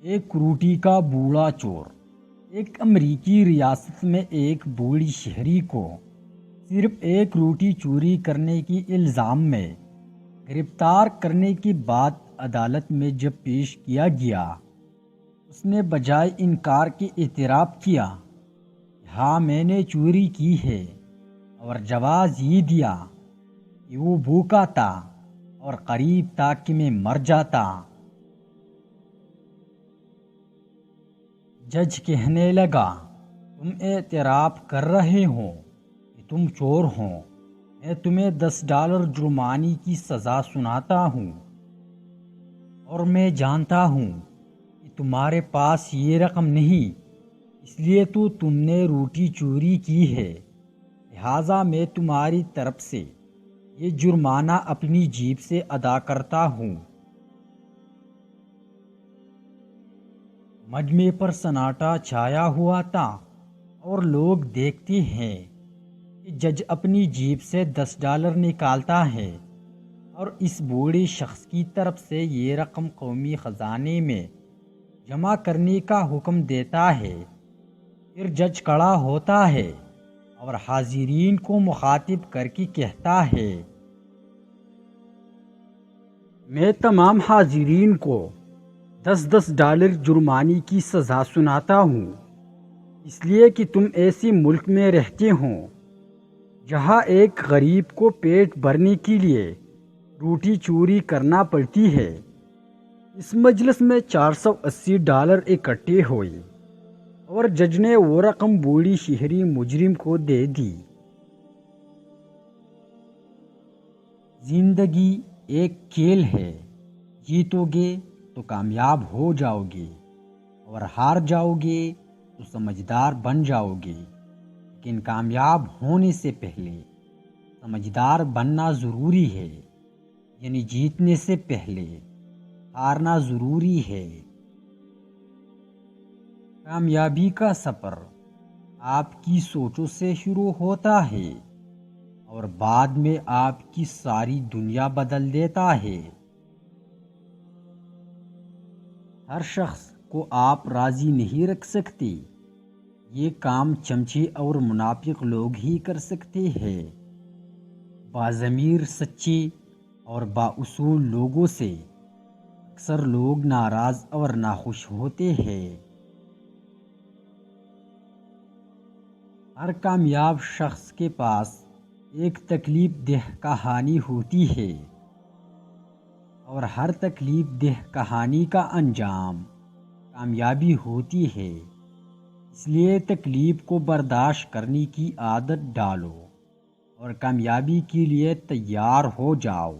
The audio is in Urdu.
ایک روٹی کا بوڑھا چور۔ ایک امریکی ریاست میں ایک بوڑھی شہری کو صرف ایک روٹی چوری کرنے کے الزام میں گرفتار کرنے کے بعد عدالت میں جب پیش کیا گیا، اس نے بجائے انکار کے اعتراف کیا، ہاں میں نے چوری کی ہے، اور جواز یہ دیا کہ وہ بھوکا تھا اور قریب تھا کہ میں مر جاتا۔ جج کہنے لگا، تم اعتراف کر رہے ہو کہ تم چور ہو، میں تمہیں $10 جرمانے کی سزا سناتا ہوں، اور میں جانتا ہوں کہ تمہارے پاس یہ رقم نہیں، اس لیے تو تم نے روٹی چوری کی ہے، لہٰذا میں تمہاری طرف سے یہ جرمانہ اپنی جیب سے ادا کرتا ہوں۔ مجمع پر سناٹا چھایا ہوا تھا، اور لوگ دیکھتے ہیں کہ جج اپنی جیب سے $10 نکالتا ہے اور اس بوڑھے شخص کی طرف سے یہ رقم قومی خزانے میں جمع کرنے کا حکم دیتا ہے۔ پھر جج کھڑا ہوتا ہے اور حاضرین کو مخاطب کر کے کہتا ہے، میں تمام حاضرین کو $10 جرمانے کی سزا سناتا ہوں، اس لیے کہ تم ایسے ملک میں رہتے ہو جہاں ایک غریب کو پیٹ بھرنے کے لیے روٹی چوری کرنا پڑتی ہے۔ اس مجلس میں $480 اکٹھے ہوئے، اور جج نے وہ رقم بوڑھی شہری مجرم کو دے دی۔ زندگی ایک کھیل ہے، جیتو گے تو کامیاب ہو جاؤ گے، اور ہار جاؤ گے تو سمجھدار بن جاؤ گے، لیکن کامیاب ہونے سے پہلے سمجھدار بننا ضروری ہے، یعنی جیتنے سے پہلے ہارنا ضروری ہے۔ کامیابی کا سفر آپ کی سوچوں سے شروع ہوتا ہے اور بعد میں آپ کی ساری دنیا بدل دیتا ہے۔ ہر شخص کو آپ راضی نہیں رکھ سکتے، یہ کام چمچے اور منافق لوگ ہی کر سکتے ہیں۔ باضمیر، سچے اور بااصول لوگوں سے اکثر لوگ ناراض اور ناخوش ہوتے ہیں۔ ہر کامیاب شخص کے پاس ایک تکلیف دہ کہانی ہوتی ہے، اور ہر تکلیف دہ کہانی کا انجام کامیابی ہوتی ہے، اس لیے تکلیف کو برداشت کرنے کی عادت ڈالو اور کامیابی کے لیے تیار ہو جاؤ۔